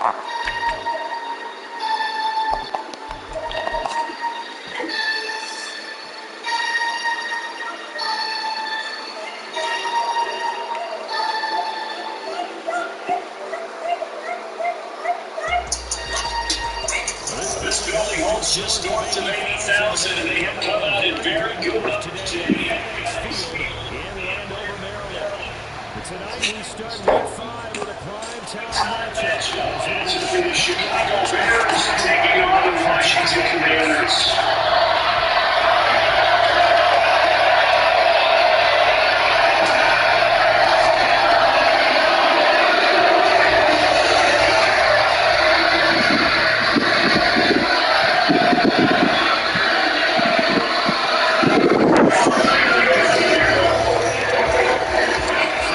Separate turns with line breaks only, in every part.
This building holds just north of 80,000, and they have come out in very good numbers today.
In Andover, Maryland. Tonight we start week 5 with a prime time matchup.
This is the Chicago Bears taking on the Washington Commanders.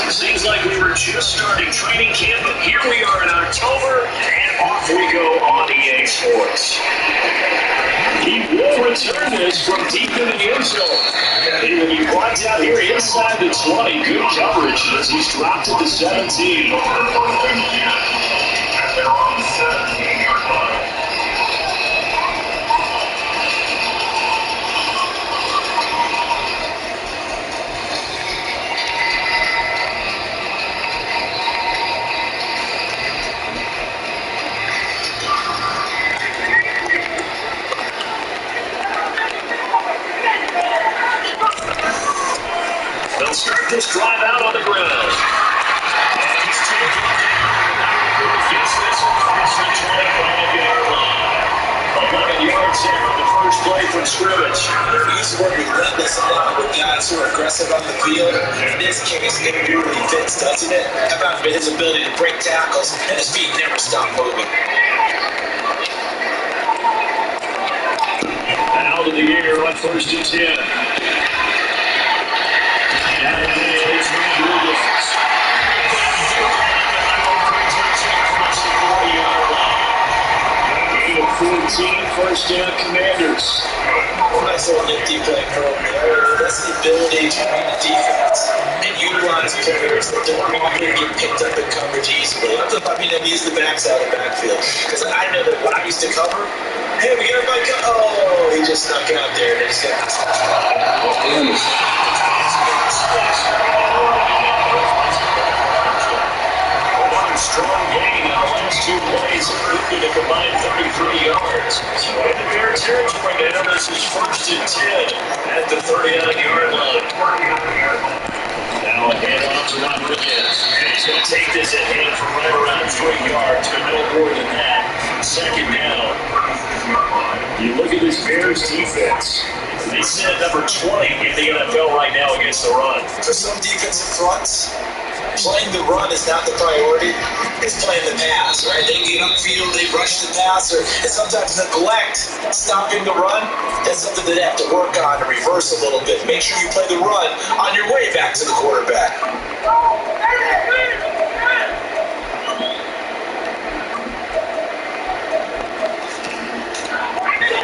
Seems like we were just starting training camp, but here we are in October, and off we go on EA Sports. He will return this from deep in the end zone. He blinds out here inside the 20. Good coverage as he's dropped to the 17. They'll start this drive out on the ground. And he's taken across the 25-yard line. 11 yards there on the first play from scrimmage.
He's working relentless a lot with guys who are aggressive on the field. In this case, it really fits, doesn't it? How about his ability to break tackles and his feet never stop moving?
Out of the air on 1st and 10. Gain of 14, first down Commanders.
Nice little nifty play from there. That's the ability to read the defense and utilize players that don't really get picked up in coverage easily. I'm talking about being able to use the backs out of the backfield. Because I know that when I used to cover, hey, we got everybody come. Oh, he just snuck out there and just got this.
Strong gain on the last 2 plays, including a combined 33 yards. So in the Bear territory now, this is 1st and 10 at the 39-yard line. Now a handoff to Rodriguez. He's going to take this at hand from right around 3 yards, but no more than that. 2nd down. You look at this Bears defense. They sit at number 20 in the NFL right now against the run.
For some defensive fronts, playing the run is not the priority. It's playing the pass, right? They get upfield, they rush the passer, and sometimes neglect stopping the run. That's something that they have to work on and reverse a little bit. Make sure you play the run on your way back to the quarterback.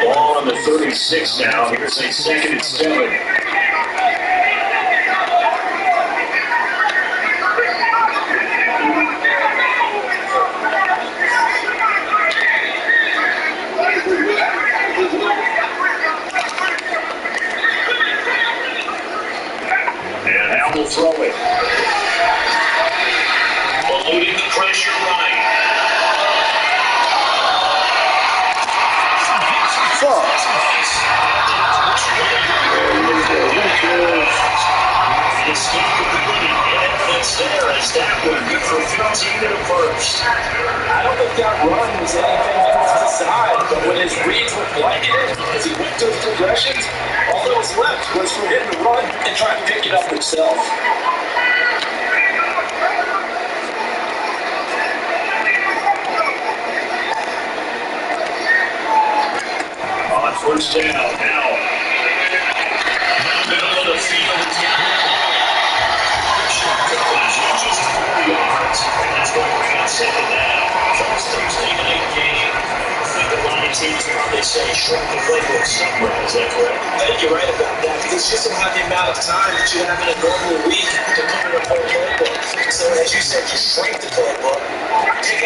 Ball on the 36 now. Here's a 2nd and 7. And now we'll throw it. Eluding the pressure right. Good for 15 in the first.
I don't think that run was anything to the side, but when his reads were blanketed, as he went through his progressions, all that was left was for him to run and try to pick it up himself.
On 1st down now. Middle of the field. Just 4 yards. And that's going to bring on 2nd down. First Thursday night game. I think a lot of teams probably say shrink the playbook somewhere. Is that correct?
I think you're right about that because you just don't have the amount of time that you have in a normal week to put in a full playbook. So as you said, you shrink the playbook, take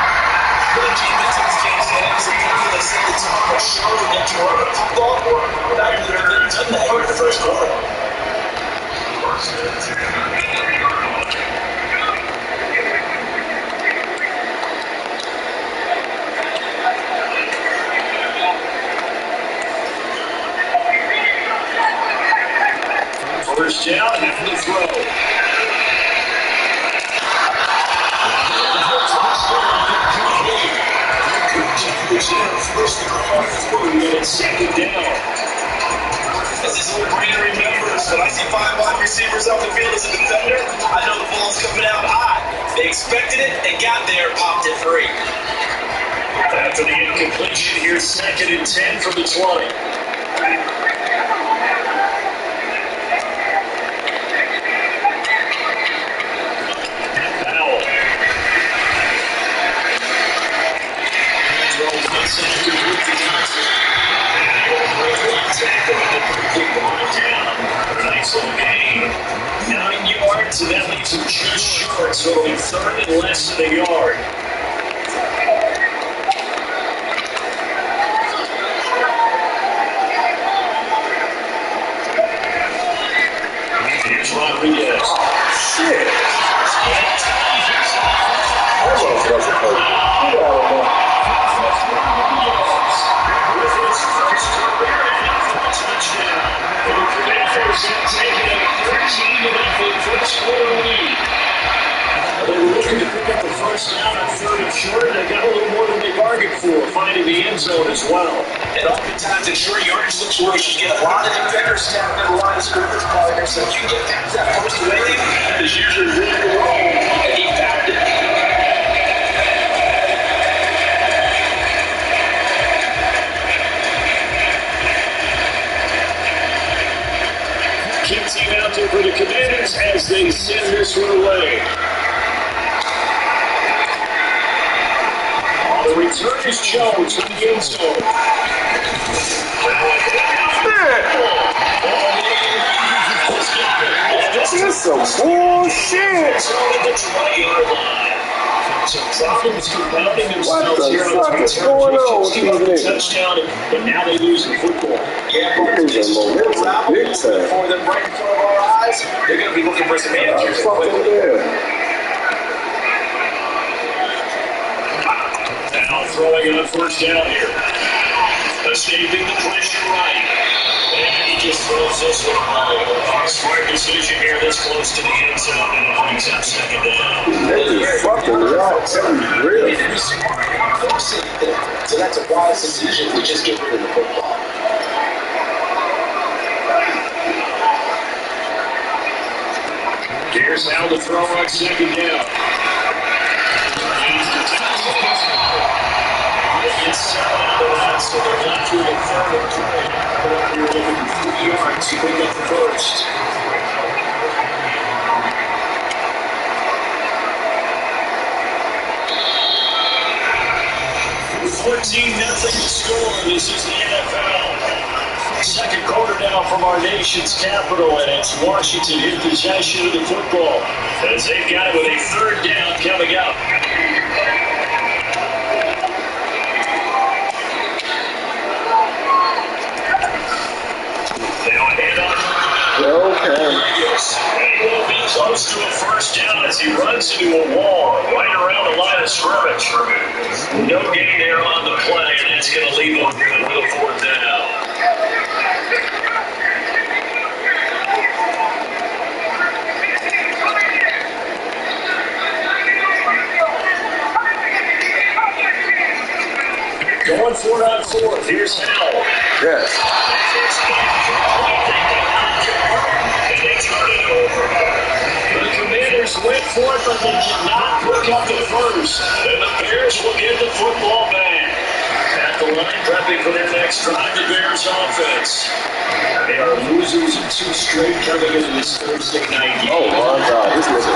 how sure they can run the football. Not even done that here in the first quarter.
First down, half the throw. And second down.
As this old brain remembers, when I see 5 wide receivers off the field as a defender, I know the ball's coming out high. They expected it and got there, popped it free.
After the incompletion, here's 2nd and 10 from the 20. Nice little gain. 9 yards, and that leaves him just short, so it'll be 3rd and less than a yard. Here's Rodriguez.
Shit. That motherfucker hurt. Get out of there.
They were looking to pick up the first down on 3rd and short. They got a little more than they bargained for, finding the end zone as well.
And oftentimes in short yardage situations, you get a lot of defenders standing at the line of scrimmage partner, so if you get past that first wave, there's usually room to roll, and he found it.
Key team out there for the Commanders as they send this one away. On the return is Jones from the end zone.
This is some bullshit.
Some problems compounding themselves
What the
here on
fuck
the
is
return.
going on
Just
with
give up a
these niggas?
touchdown, but now they lose the football.
Yeah,
They're losing momentum big time.
for them right in front of our eyes, they're going to be looking for some answers.
Fucking yeah.
Now throwing it on first down here. Escaping the pressure right. And he just throws this one away. Smart decision here this close to the end zone, and it brings up 2nd down.
They just fucking rock. Something real.
So that's a wise decision to just get rid of the football.
Here's how to throw on 2nd down. Inside the line, so they're not through the 3rd and 20. You're looking for 3 yards to pick up the first. 14-0 score. This is the NFL. 2nd quarter now from our nation's capital, and it's Washington in possession of the football as they've got it with a 3rd down coming up.
Okay.
And he will be close to a first down as he runs into a wall right around the line of scrimmage. No gain there on the play, and that's going to leave him with a 4th down. Going 4 on 4th. Here's Howell.
Yes.
And they turn it over. The Commanders went for it, but they did not pick up the first. And the Bears will get the football back. At the line, prepping for their next drive, the Bears offense. They are losers in 2 straight coming into this Thursday night game.
Oh my God, this nigga.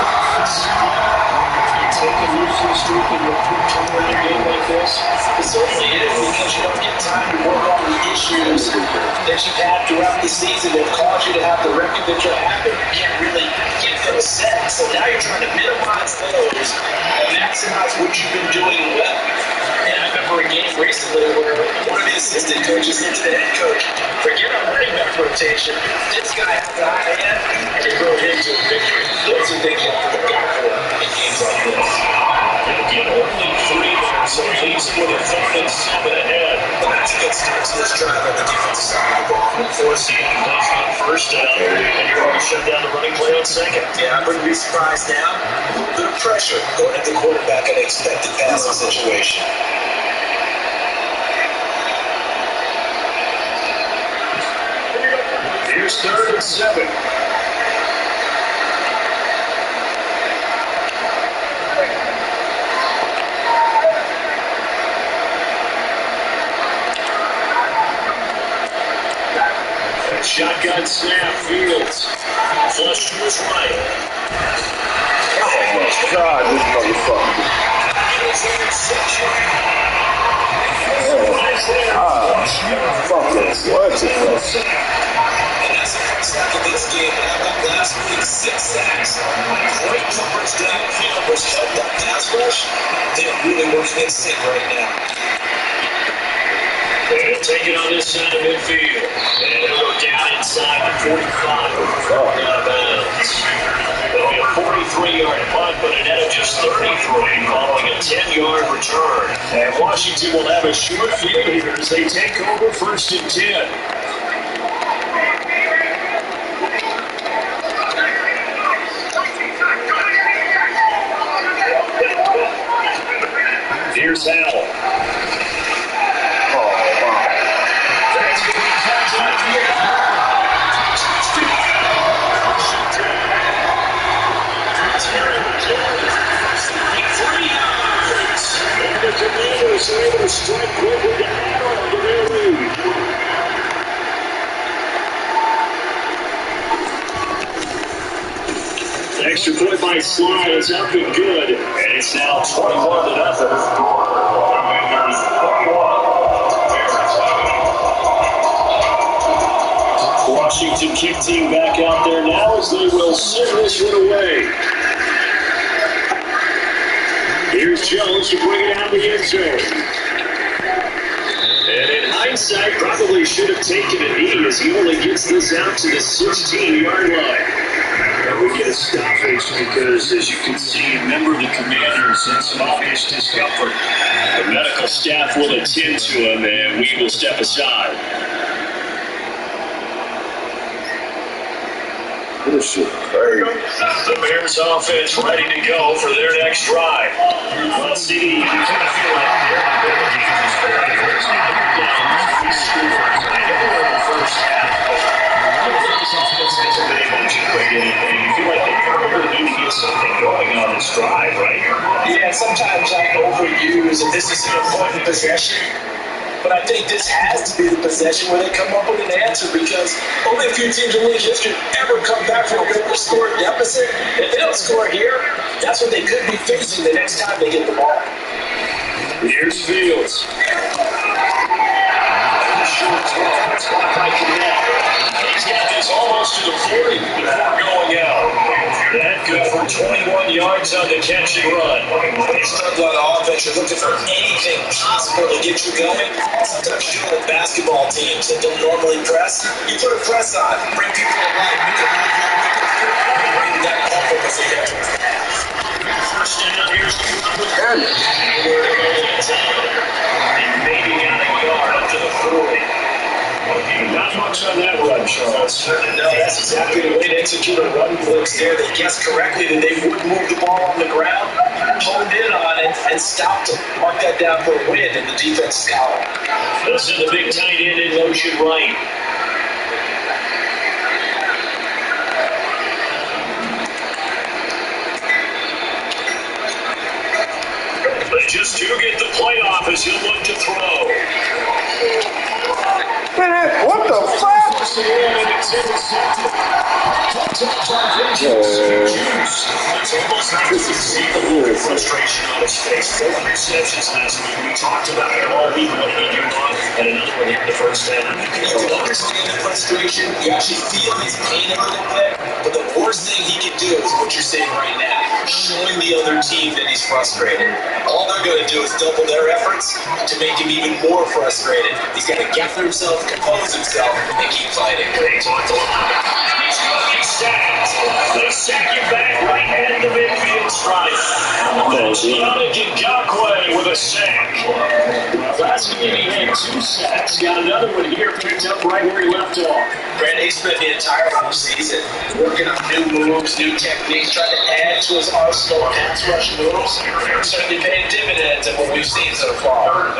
Take a losing streak and you'll turn around a game like this.
It certainly is, because you don't get time to work on the issues that you've had throughout the season that caused you to have the record that you're having. You can't really get those set. So now you're trying to minimize those and maximize what you've been doing well. And I remember a game recently where one of the assistant coaches into the head coach. Forget our running back rotation. This guy has the high hand, and he rode into a victory. Those are things you have to look out for in games like this.
Again, only 3 there, so he's with a 3rd and 7 ahead.
But that's a good start to this drive on the defensive side of the ball.
Forcing plays on 1st down, and you're going to shut down the running play on 2nd.
Yeah, I wouldn't be surprised now. A little bit of pressure going at the quarterback in an expected passing situation.
Here's 3rd and 7. Shotgun snap, Fields. Flush to his right.
Oh my God, this motherfucker. Fucking what the fuck?
And that's the first half of this game. And how about last week? 6 sacks. Great coverage downfield, which helped that pass rush. They're really working in sync right now.
They'll take it on this side of midfield. And it'll go down inside the 45. Out of bounds. It'll be a 43-yard punt, but a net of just 33 following a 10-yard return. And Washington will have a short field here as they take over 1st and 10. Here's Howell. The Commanders are able to strike quickly to add on to their lead. Extra point by Slide is up and good, and it's now 21-0. Washington kick team back out there now as they will send this one away. Here's Jones to bring it out the end zone. And in hindsight, probably should have taken a knee as he only gets this out to the 16-yard line. And we get a stoppage because, as you can see, a member of the Commanders in some obvious discomfort. The medical staff will attend to him, and we will step aside.
This shit crazy.
The Bears offense ready to go for their next drive. Let's see. You kind of feel like you feel like they really need to get something going on this drive, right?
Yeah, sometimes I overuse, and this is an important possession. But I think this has to be the possession where they come up with an answer because only a few teams in league history ever come back from a score deficit. If they don't score here, that's what they could be facing the next time they get the ball.
Here's Fields. He's got this almost to the 40 before going out. That good for 21 yards on the catch and run.
It's not a lot of offense. You're looking for anything possible to get you going. Sometimes you do it with basketball teams that don't normally press. You put a press on, bring people alive, make it bring that comfort as they get.
First down, here's and maybe got a yard up to the 40. Not much on that run, Charles.
No, that's exactly the way to execute a run blitz there. They guessed correctly that they would move the ball on the ground, honed in on it, and stopped them. Mark that down for a win in the defense's column.
This is the big tight end in motion right. But just to get the playoff as he'll look to throw.
Man, what the fuck?
It's almost Sometimes you see the little frustration on his face. 4 receptions last week. We talked about it all week when he came on, and another one in the first half.
You can understand the frustration. You actually feel his pain a little bit. But the worst thing he can do is what you're saying right now, showing the other team that he's frustrated. All they're going to do is double their efforts to make him even more frustrated. He's got to gather himself, compose himself, and keep fighting.
They talked a lot about he's going to be sacked. They sack him back right at the midfield stripe. That's Yannick Ngakoue with a sack. Last game he had 2 sacks. Got another one here picked up right where he left off.
Brandon spent the entire offseason working on new moves, new techniques, trying to add to his arsenal of pass rush moves. Certainly paying dividends in what we've seen so far.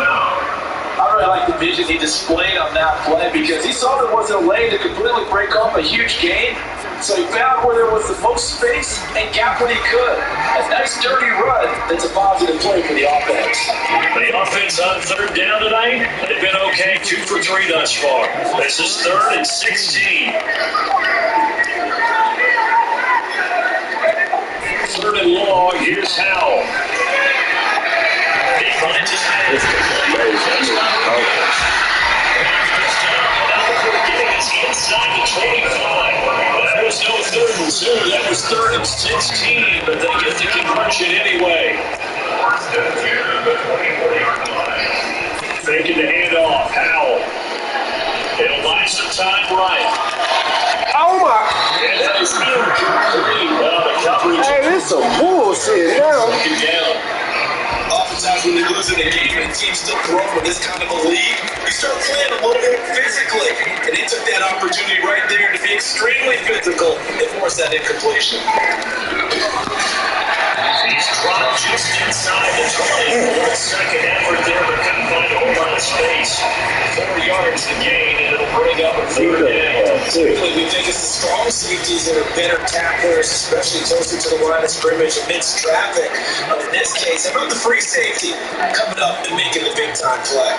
I really like the vision he displayed on that play because he saw there wasn't a lane to completely break off a huge gain. So he found where there was the most space and got what he could. A nice dirty run that's a positive play for the offense.
The offense on third down tonight, they've been okay, 2 for 3 thus far. This is 3rd and 16. 3rd and long, here's Howell. He finds his head. Getting us inside the 25. That was no 3rd and 2, that was 3rd and 16, but they get the conversion anyway. Faking the handoff, Howell. It'll buy some time right.
Oh my!
And that is incomplete. Well, the coverage.
Hey, this some bullshit now.
Looking down.
Oftentimes when they lose in a game and the team's still throwing with this kind of a lead, you start playing a little bit physically. And they took that opportunity right there to be extremely physical and force that incompletion.
He's dropped just inside the 20. Second effort there, but couldn't find a whole lot of space. 4 yards to gain, and it'll bring up a 3rd down.
Typically, we think it's the strong safeties that are better tacklers, especially closer to the line of scrimmage amidst traffic. But in this case, how about the free safety coming up and making the big-time play?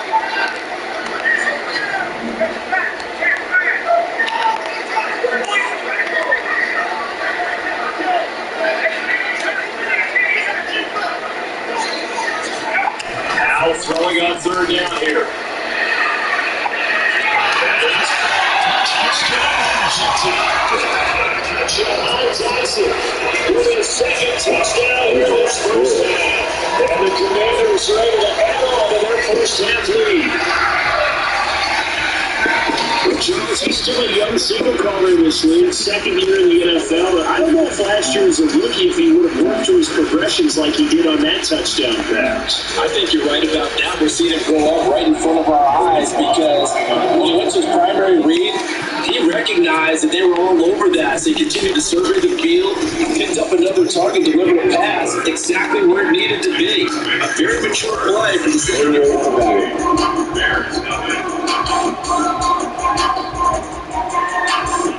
Howell throwing on 3rd down here. Jeremiah Tyson with his 2nd touchdown in this first half. And the Commanders are able to add on to their first half lead. Jones, he's still a young signal caller in this league, 2nd year in the NFL. But I don't know if last year as a rookie, if he would have worked through his progressions like he did on that touchdown pass.
I think you're right about that. We're seeing him grow up right in front of our eyes because when he went to his primary read, he recognized that they were all over that. So he continued to survey the field, picked up another target, delivered a pass exactly where it needed to be. A very mature play for the second-year quarterback.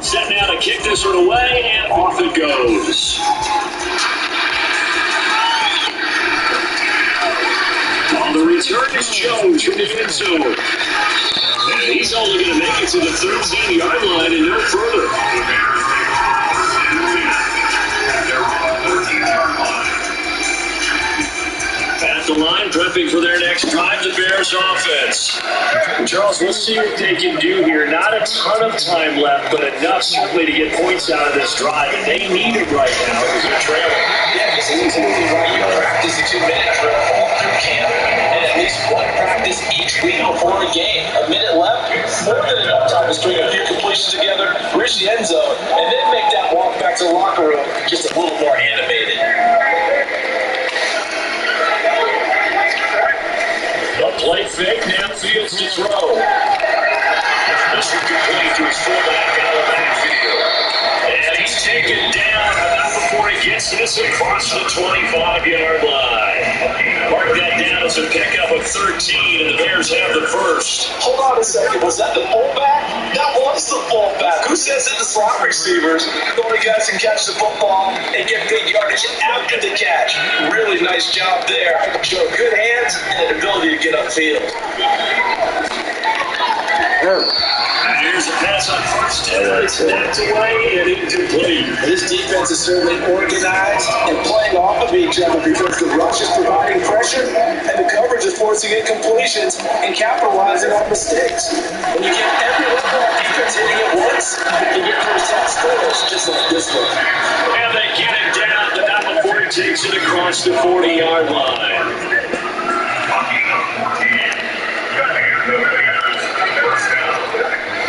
Set now to kick this one away, and off it goes. On the return is Jones from the end zone. And he's only going to make it to the 13-yard line and no further. At the line, prepping for their next drive, the Bears offense. Charles, we'll see what they can do here. Not a ton of time left, but enough certainly to get points out of this drive. And they need it right now because they're trailing.
Yeah, it's exactly right. You practice a 2-minute drill all through camp, and at least one practice each week before a game. A minute left, more than enough time to string a few completions together, reach the end zone, and then make that walk back to the locker room just a little more animated.
The play fake, now Fields to throw. This will complete to his fullback out of the backfield. And he's taken down about before he gets this across the 25-yard line. Mark that down as a pickup of 13, and the Bears have the first.
Hold on a second. Was that the fullback? That was the fullback. Who says that the slot receivers are the only guys who catch the football and get big yardage after the catch? Really nice job there. Show good hands and an ability to get upfield.
Here's a pass on first down. It's knocked away and incomplete.
This defense is certainly organized and playing off of each other because the rush is providing pressure and the coverage is forcing incompletions and capitalizing on mistakes. When you get every level of defense hitting at once, you get first half scores just like this one.
And they get it down to that before he takes it across the 40-yard line.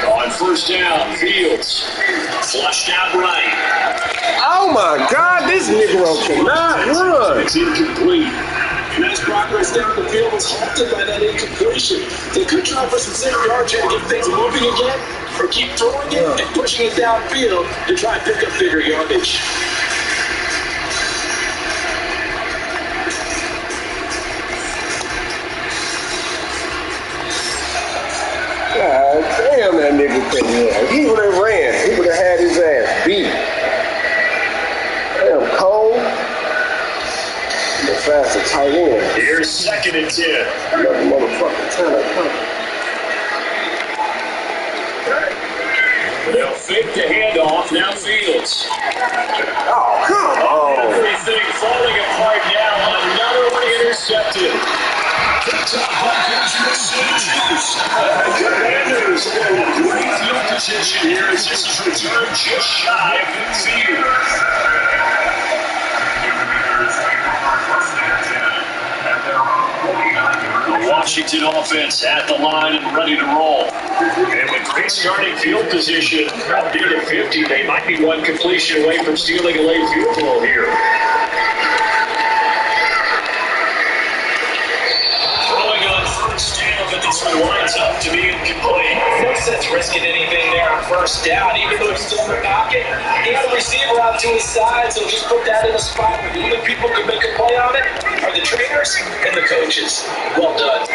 On first down, Fields flushed out right.
Oh my God, this Negro cannot run.
It's incomplete.
Nice progress down the field was halted by that incompletion. They could try for some 6 yards here to get things moving again, or keep throwing it and pushing it downfield to try and pick up bigger yardage.
God damn, that nigga couldn't run. He would have ran. He would have had his ass beat. Damn, Cole. The faster tight end.
Here's 2nd and 10.
Another motherfucking talent.
They'll fake the handoff. Now Fields.
Oh, come on.
Everything falling apart now. Another one intercepted. Commanders in a great field position here as this is returned just shy of midfield. The Washington offense at the line and ready to roll. And with great starting field position up near the 50, they might be one completion away from stealing a late field goal here. Throwing on first down, but this one lines up to be incomplete.
No sense risking anything there on first down, even though he's still in the pocket. He has a receiver out to his side, so just put that in a spot where the only people can make a play on it are the trainers and the coaches. Well done.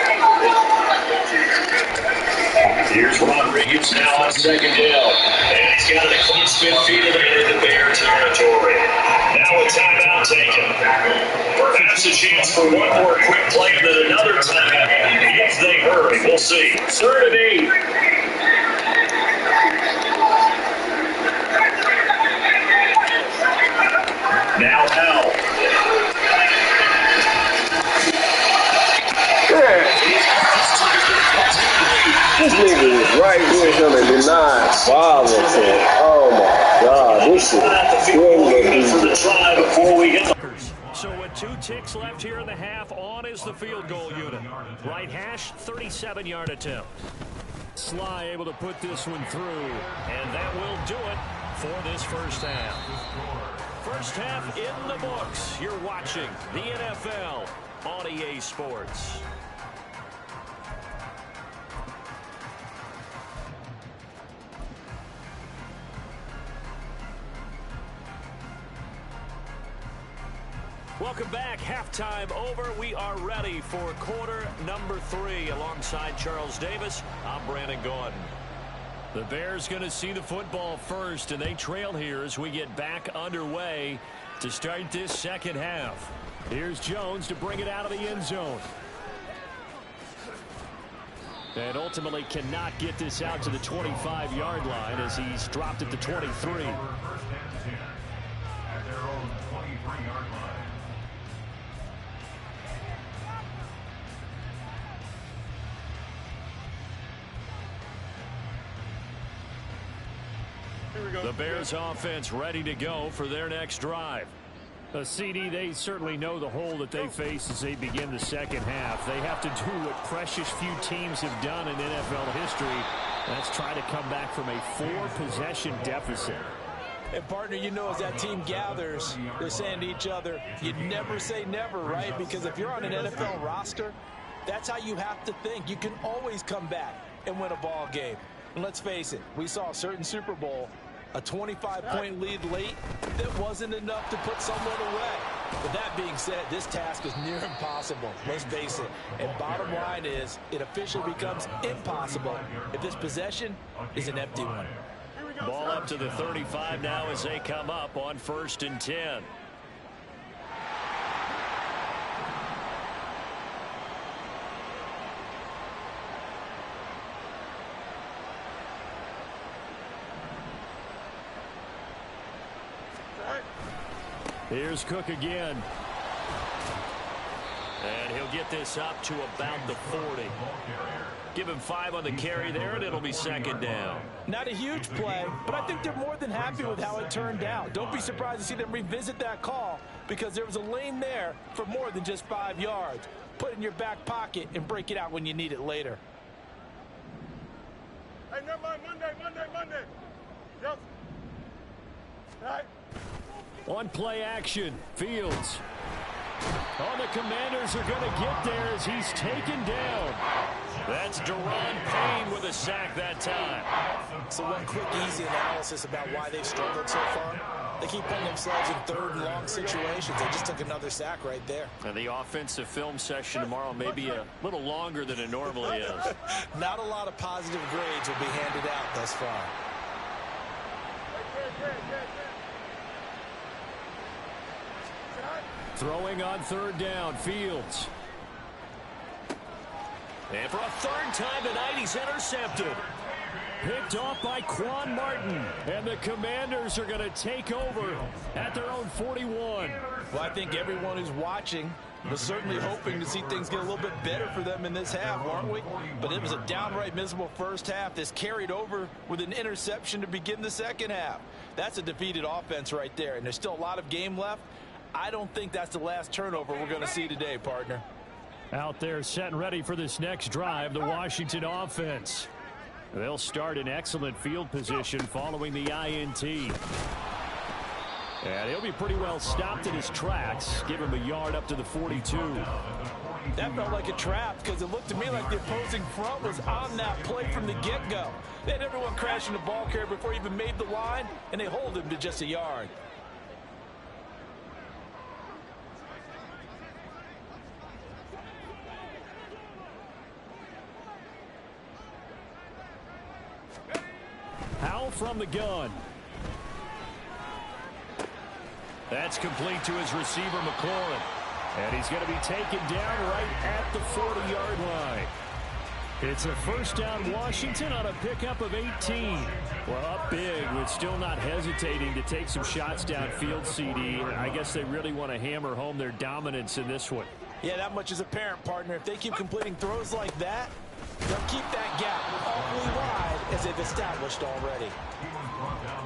Here's Rodriguez now on 2nd down. And he's got it close midfield and into Bear territory. Now a timeout taken. Perhaps a chance for one more quick play and then another timeout if they hurry. We'll see. 3rd and 8. Now Howell.
This nigga is right with him and did not bother him. Oh my God, this is
For the try before we hit the
So with 2 ticks left here in the half, on is the field goal unit. Right hash, 37-yard attempt. Sly able to put this one through, and that will do it for this first half. First half in the books. You're watching the NFL on EA Sports. Welcome back. Halftime over. We are ready for quarter number 3. Alongside Charles Davis, I'm Brandon Gordon. The Bears going to see the football first, and they trail here as we get back underway to start this second half. Here's Jones to bring it out of the end zone. And ultimately cannot get this out to the 25-yard line as he's dropped at the 23. The Bears offense ready to go for their next drive. CD, they certainly know the hole that they face as they begin the second half. They have to do what precious few teams have done in NFL history. That's try to come back from a 4-possession deficit.
And partner, you know, as that team gathers, they're saying to each other, you never say never, right? Because if you're on an NFL roster, that's how you have to think. You can always come back and win a ball game. And let's face it, we saw a certain Super Bowl, a 25-point lead late that wasn't enough to put someone away. With that being said, this task is near impossible. Let's face it. And bottom line is, it officially becomes impossible if this possession is an empty one.
Ball up to the 35 now as they come up on 1st and 10. Here's Cook again. And he'll get this up to about the 40. Give him 5 on the carry there, and it'll be second down.
Not a huge play, but I think they're more than happy with how it turned out. Don't be surprised to see them revisit that call because there was a lane there for more than just 5 yards. Put it in your back pocket and break it out when you need it later.
Hey, never mind, Monday. Yep. All right.
On play action, Fields. Oh, the Commanders are going to get there as he's taken down. That's Daron Payne with a sack that time.
So one quick, easy analysis about why they've struggled so far. They keep putting themselves in third and long situations. They just took another sack right there.
And the offensive film session tomorrow may be a little longer than it normally is.
Not a lot of positive grades will be handed out thus far.
Throwing on third down, Fields. And for a third time tonight, he's intercepted. Picked off by Quan Martin. And the Commanders are going to take over at their own 41.
Well, I think everyone who's watching was certainly hoping to see things get a little bit better for them in this half, weren't we? But it was a downright miserable first half. This carried over with an interception to begin the second half. That's a defeated offense right there, and there's still a lot of game left. I don't think that's the last turnover we're going to see today, partner.
Out there set and ready for this next drive, the Washington offense. They'll start in excellent field position following the INT. And he'll be pretty well stopped in his tracks. Give him a yard up to the 42.
That felt like a trap because it looked to me like the opposing front was on that play from the get-go. They had everyone crashing the ball carrier before he even made the line, and they hold him to just a yard.
Howell from the gun. That's complete to his receiver, McLaurin. And he's going to be taken down right at the 40-yard line. It's a first down Washington on a pickup of 18. Well, up big with still not hesitating to take some shots downfield, CD. I guess they really want to hammer home their dominance in this one.
Yeah, that much is apparent, partner. If they keep completing throws like that, they'll keep that gap awfully wide as they've established already.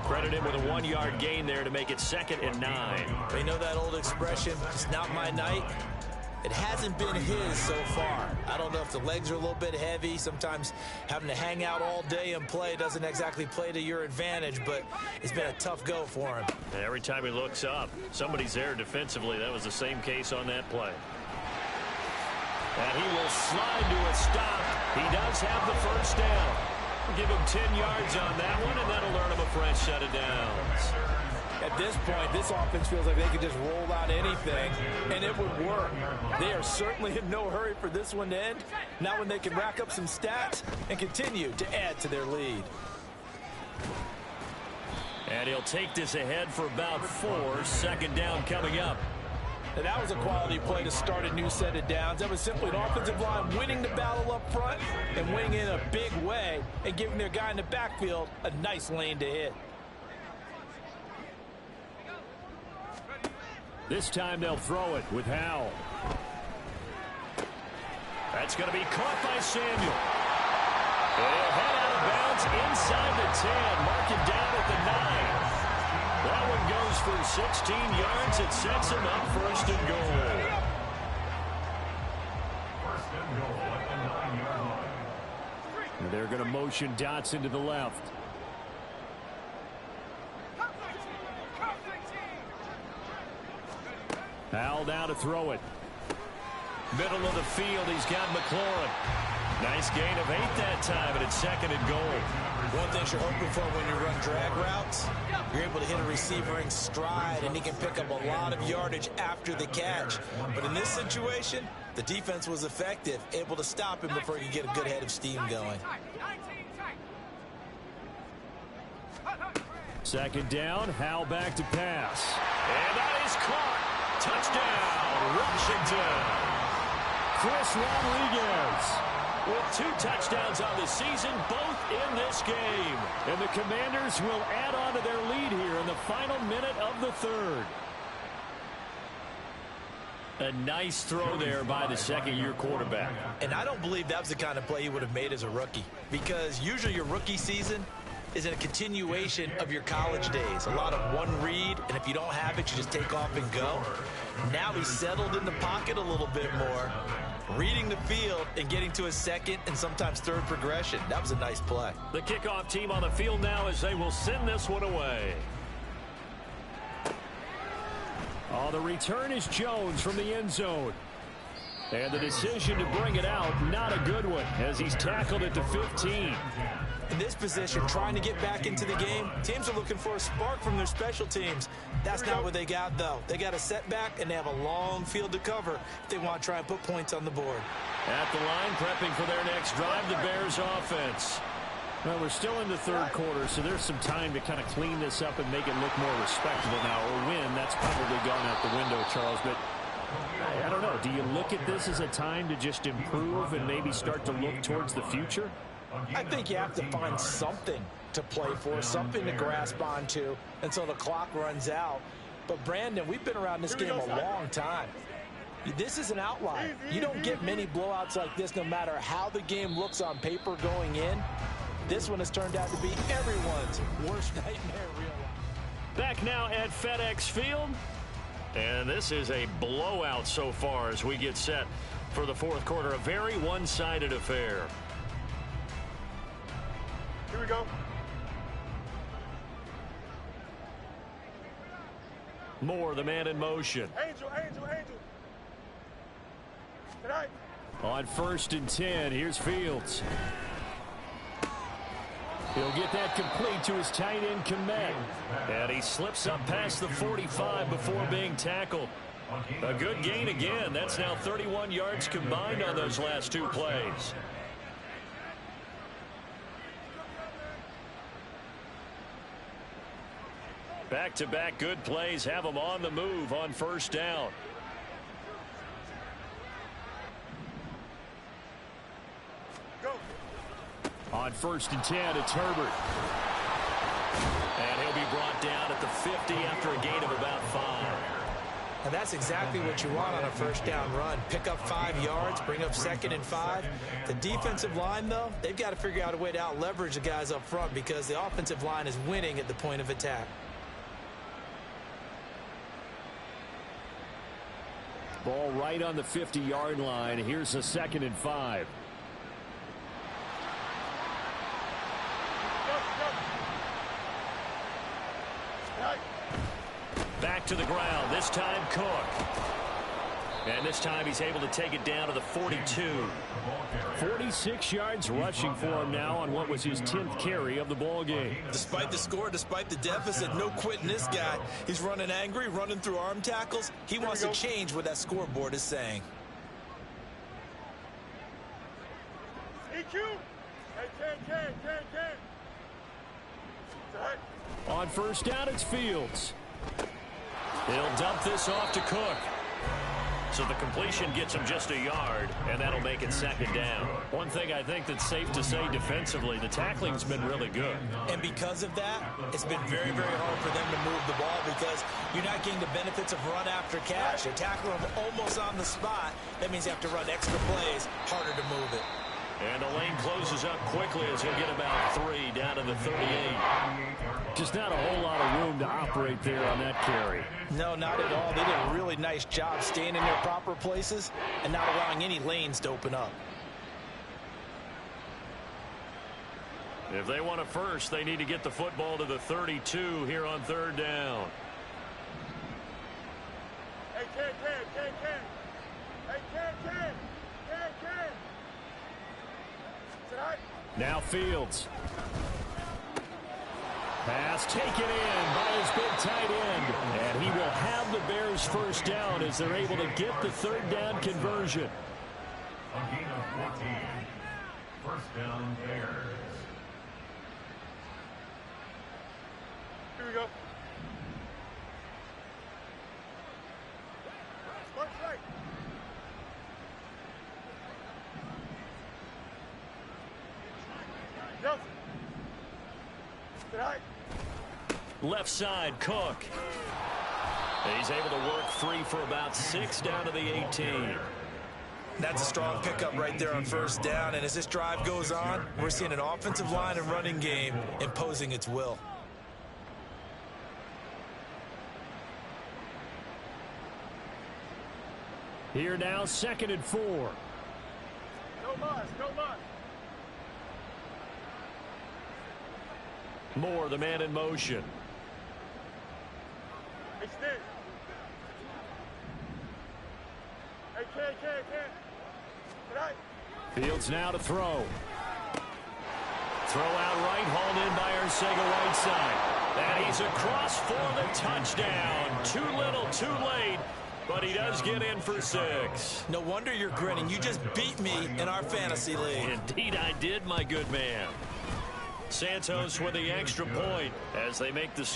Credit him with a 1-yard gain there to make it 2nd and 9.
You know that old expression, it's not my night? It hasn't been his so far. I don't know if the legs are a little bit heavy. Sometimes having to hang out all day and play doesn't exactly play to your advantage, but it's been a tough go for him.
And every time he looks up, somebody's there defensively. That was the same case on that play. And he will slide to a stop. He does have the first down. Give him 10 yards on that one, and that'll earn him a fresh set of downs.
At this point, this offense feels like they could just roll out anything, and it would work. They are certainly in no hurry for this one to end. Now when they can rack up some stats and continue to add to their lead.
And he'll take this ahead for about 4. 2nd down coming up.
And that was a quality play to start a new set of downs. That was simply an offensive line winning the battle up front and winning in a big way and giving their guy in the backfield a nice lane to hit.
This time they'll throw it with Howell. That's going to be caught by Samuel. They'll head out of bounds inside the 10. Mark it down at the 9. That one goes for 16 yards. It sets him up 1st and goal. They're going to motion Dotson to the left. Howell now to throw it. Middle of the field, he's got McLaurin. Nice gain of 8 that time, and it's 2nd and goal.
One thing you're hoping for when you run drag routes, you're able to hit a receiver in stride, and he can pick up a lot of yardage after the catch. But in this situation, the defense was effective, able to stop him before he could get a good head of steam going.
2nd down, Howell back to pass. And that is caught. Touchdown, Washington. Chris Rodriguez with 2 touchdowns on the season, both in this game. And the Commanders will add on to their lead here in the final minute of the 3rd. A nice throw there by the second-year quarterback.
And I don't believe that was the kind of play he would have made as a rookie, because usually your rookie season is a continuation of your college days. A lot of one read, and if you don't have it, you just take off and go. Now he's settled in the pocket a little bit more, reading the field and getting to his second and sometimes third progression. That was a nice play.
The kickoff team on the field now as they will send this one away. Oh, the return is Jones from the end zone. And the decision to bring it out, not a good one, as he's tackled at the 15.
In this position, trying to get back into the game, teams are looking for a spark from their special teams. That's not what they got, though. They got a setback, and they have a long field to cover if they want to try and put points on the board.
At the line, prepping for their next drive, the Bears offense. Well, we're still in the third quarter, so there's some time to kind of clean this up and make it look more respectable now. Or win, that's probably gone out the window, Charles. But I don't know. Do you look at this as a time to just improve and maybe start to look towards the future?
I think you have to find something to play for, something to grasp onto until the clock runs out. But, Brandon, we've been around this game a long time. This is an outlier. You don't get many blowouts like this no matter how the game looks on paper going in. This one has turned out to be everyone's worst nightmare real life.
Back now at FedEx Field. And this is a blowout so far as we get set for the fourth quarter. A very one-sided affair.
Here we go.
Moore, the man in motion.
Angel, Angel, Angel. Tonight.
On 1st and 10, here's Fields. He'll get that complete to his tight end, Kmet. And he slips up past the 45 before being tackled. A good gain again. That's now 31 yards combined on those last two plays. Back-to-back good plays have them on the move on 1st down. On 1st and 10, it's Herbert. And he'll be brought down at the 50 after a gain of about 5.
And that's exactly what you want on a 1st down run. Pick up 5 yards, bring up 2nd and 5. The defensive line, though, they've got to figure out a way to out-leverage the guys up front because the offensive line is winning at the point of attack.
Ball right on the 50-yard line. Here's a 2nd and 5. Back to the ground. This time Cook. And this time he's able to take it down to the 42. 46 yards rushing for him now on what was his 10th carry of the ball game.
Despite the score, despite the deficit, no quitting this guy. He's running angry, running through arm tackles. He wants to change what that scoreboard is saying.
EQ. Hey, can.
On 1st down, it's Fields. He'll dump this off to Cook. So the completion gets him just a yard, and that'll make it 2nd down. One thing I think that's safe to say defensively, the tackling's been really good.
And because of that, it's been very, very hard for them to move the ball because you're not getting the benefits of run after catch. They tackle him almost on the spot. That means you have to run extra plays, harder to move it.
And the lane closes up quickly as he'll get about 3 down to the 38. Just not a whole lot of room to operate there on that carry.
No, not at all. They did a really nice job staying in their proper places and not allowing any lanes to open up.
If they want a first, they need to get the football to the 32 here on 3rd down.
Hey, can. Hey, can. Tonight.
Now Fields. Pass taken in by his big tight end. And he will have the Bears 1st down as they're able to get the 3rd down conversion.
A gain of 14. 1st down Bears.
Here we go. March right. Johnson. Tonight.
Left side, Cook. He's able to work free for about 6 down to the 18.
That's a strong pickup right there on first down. And as this drive goes on, we're seeing an offensive line and running game imposing its will.
Here now, 2nd and 4.
No muss, no muss.
Moore, the man in motion.
Hey, Stick. Hey, Ken. Tonight.
Fields now to throw. Throw out right, hauled in by Arcega-Whiteside. And he's across for the touchdown. Too little, too late. But he does get in for 6.
No wonder you're grinning. You just beat me in our fantasy league.
Indeed I did, my good man. Santos with the extra point as they make the